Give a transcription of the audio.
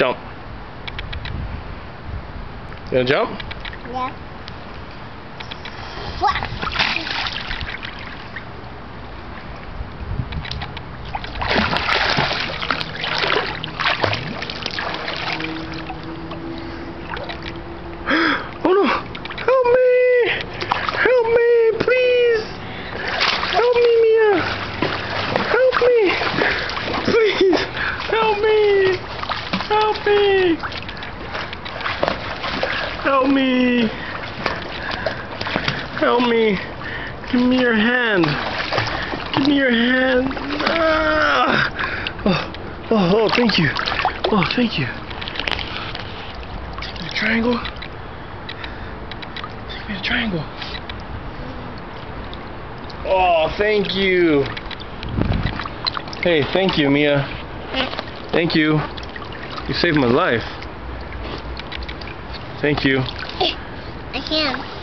Jump. You gonna jump? Yeah. What? Oh no! Help me! Help me, please! Help me, Mia! Help me! Please! Help me! Help me! Help me! Help me! Give me your hand! Give me your hand! Ah! Oh, thank you! Oh, thank you! Take me to triangle. Take me to triangle. Oh, thank you! Hey, thank you, Mia. Thank you. You saved my life. Thank you. I can.